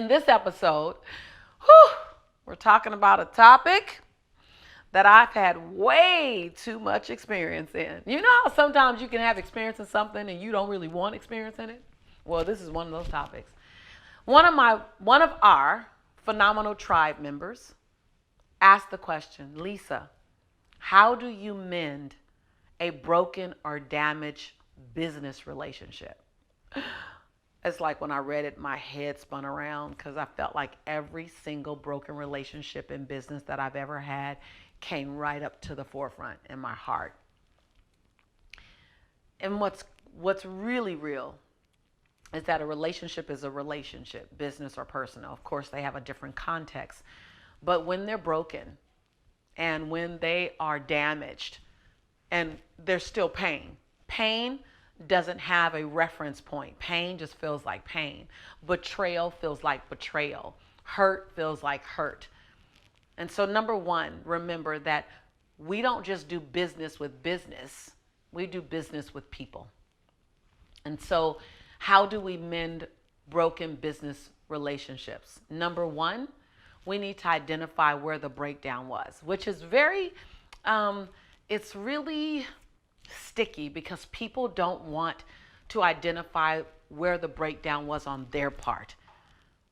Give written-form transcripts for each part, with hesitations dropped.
In this episode, whew, we're talking about a topic that I've had way too much experience in. You know how sometimes you can have experience in something and you don't really want experience in it? Well, this is one of those topics. One of our phenomenal tribe members asked the question, Lisa, how do you mend a broken or damaged business relationship? It's like when I read it, my head spun around because I felt like every single broken relationship in business that I've ever had came right up to the forefront in my heart. And what's really real is that a relationship is a relationship, business or personal. Of course, they have a different context. But when they're broken and when they are damaged and there's still pain, pain doesn't have a reference point. Pain just feels like pain. Betrayal feels like betrayal. Hurt feels like hurt. And so, number one, remember that we don't just do business with business, we do business with people. And so, how do we mend broken business relationships? Number one, we need to identify where the breakdown was, which is it's really sticky because people don't want to identify where the breakdown was on their part.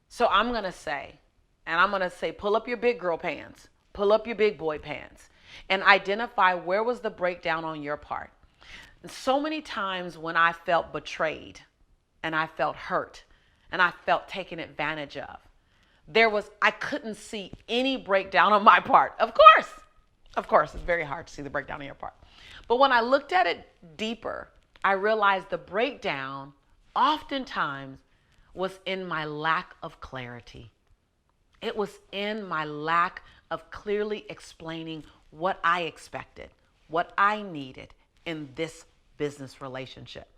So I'm going to say, pull up your big girl pants, pull up your big boy pants, and identify where was the breakdown on your part. And so many times when I felt betrayed and I felt hurt and I felt taken advantage of, I couldn't see any breakdown on my part. Of course, it's very hard to see the breakdown on your part. But when I looked at it deeper, I realized the breakdown oftentimes was in my lack of clarity. It was in my lack of clearly explaining what I expected, what I needed in this business relationship.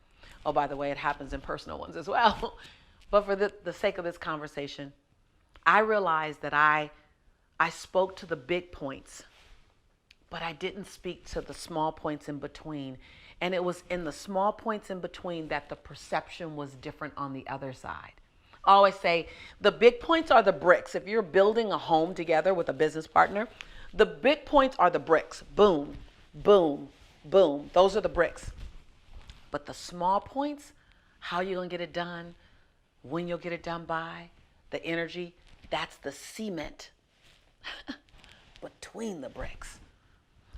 Oh, by the way, it happens in personal ones as well. But for the sake of this conversation, I realized that I spoke to the big points, but I didn't speak to the small points in between. And it was in the small points in between that the perception was different on the other side. I always say the big points are the bricks. If you're building a home together with a business partner, the big points are the bricks. Boom, boom, boom. Those are the bricks. But the small points, how you're going to get it done, when you'll get it done by, the energy, that's the cement between the bricks.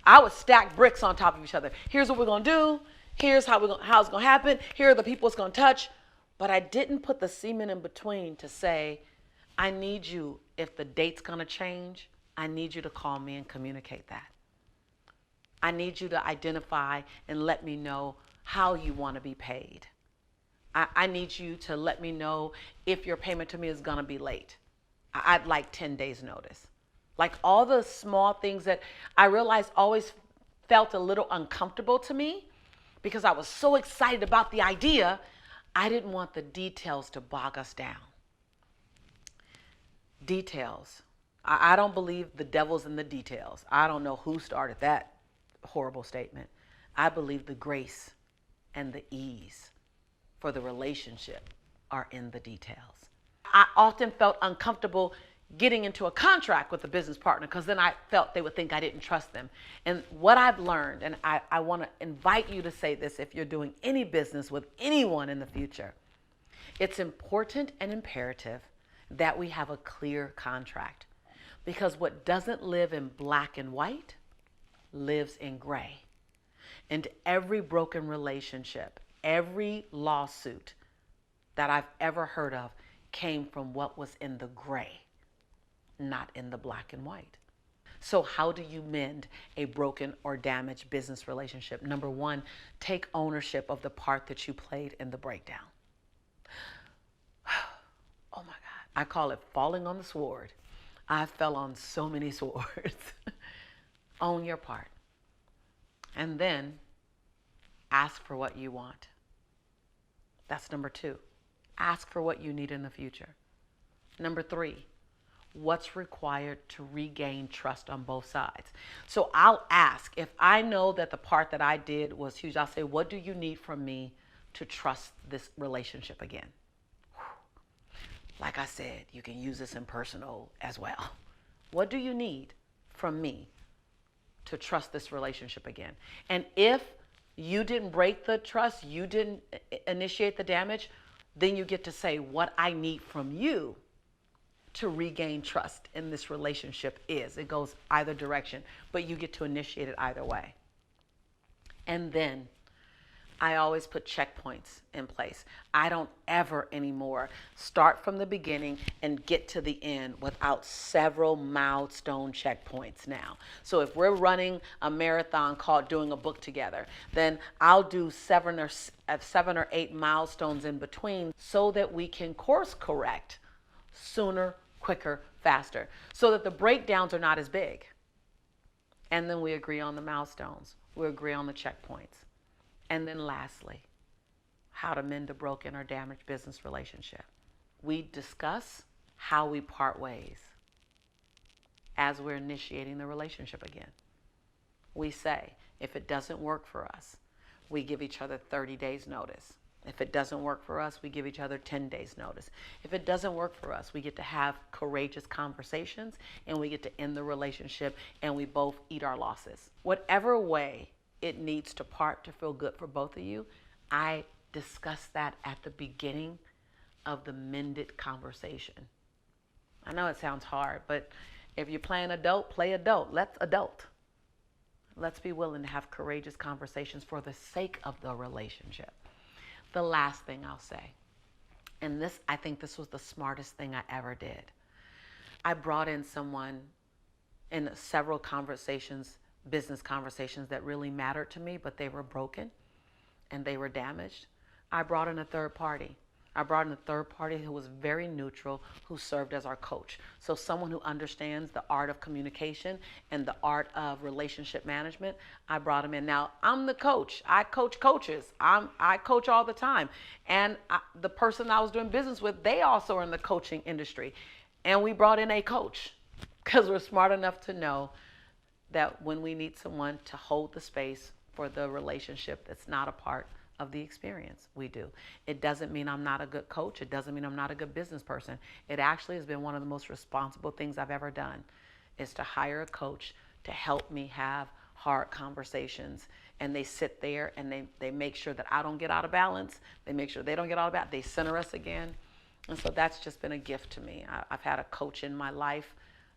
I would stack bricks on top of each other. Here's what we're going to do. Here's how it's going to happen. Here are the people it's going to touch. But I didn't put the cement in between to say, I need you, if the date's going to change, I need you to call me and communicate that. I need you to identify and let me know how you want to be paid. I need you to let me know if your payment to me is going to be late. I'd like 10 days notice. Like all the small things that I realized always felt a little uncomfortable to me because I was so excited about the idea, I didn't want the details to bog us down. Details. I don't believe the devil's in the details. I don't know who started that horrible statement. I believe the grace and the ease for the relationship are in the details. I often felt uncomfortable getting into a contract with a business partner because then I felt they would think I didn't trust them. And what I've learned, and I want to invite you to say this if you're doing any business with anyone in the future, it's important and imperative that we have a clear contract because what doesn't live in black and white lives in gray. And every broken relationship, every lawsuit that I've ever heard of came from what was in the gray, not in the black and white. So how do you mend a broken or damaged business relationship? Number one, take ownership of the part that you played in the breakdown. Oh my God. I call it falling on the sword. I fell on so many swords. Own your part. And then ask for what you want. That's number two. Ask for what you need in the future. Number three, what's required to regain trust on both sides? So I'll ask, if I know that the part that I did was huge, I'll say, what do you need from me to trust this relationship again? like I said, you can use this in personal as well. What do you need from me to trust this relationship again? And if you didn't break the trust, you didn't initiate the damage, then you get to say what I need from you to regain trust in this relationship is. It goes either direction, but you get to initiate it either way. And then I always put checkpoints in place. I don't ever anymore start from the beginning and get to the end without several milestone checkpoints now. So if we're running a marathon called doing a book together, then I'll do seven or eight milestones in between so that we can course correct sooner, quicker, faster, so that the breakdowns are not as big. And then we agree on the milestones. We agree on the checkpoints. And then lastly, how to mend a broken or damaged business relationship. We discuss how we part ways as we're initiating the relationship again. We say, if it doesn't work for us, we give each other 30 days notice. If it doesn't work for us, we give each other 10 days notice. If it doesn't work for us, we get to have courageous conversations and we get to end the relationship and we both eat our losses. Whatever way it needs to part to feel good for both of you, I discuss that at the beginning of the mended conversation. I know it sounds hard, but if you're playing adult, play adult. Let's adult. Let's be willing to have courageous conversations for the sake of the relationship. The last thing I'll say, and this, I think this was the smartest thing I ever did. I brought in someone in several conversations, business conversations that really mattered to me, but they were broken and they were damaged. I brought in a third party. I brought in a third party who was very neutral, who served as our coach. So someone who understands the art of communication and the art of relationship management, I brought him in. Now, I'm the coach. I coach coaches. I coach all the time. And the person I was doing business with, they also are in the coaching industry. And we brought in a coach because we're smart enough to know that when we need someone to hold the space for the relationship that's not a part of the experience, we do. It doesn't mean I'm not a good coach. It doesn't mean I'm not a good business person. It actually has been one of the most responsible things I've ever done, is to hire a coach to help me have hard conversations. And they sit there and they make sure that I don't get out of balance. They make sure they don't get out of balance. They center us again. And so that's just been a gift to me. I've had a coach in my life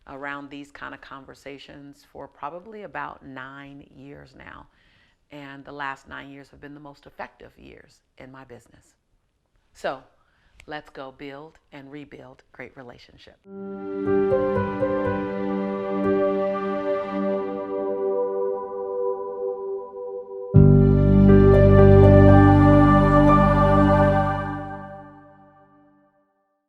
around these kind of conversations for probably about 9 years now. And the last 9 years have been the most effective years in my business. So let's go build and rebuild great relationships.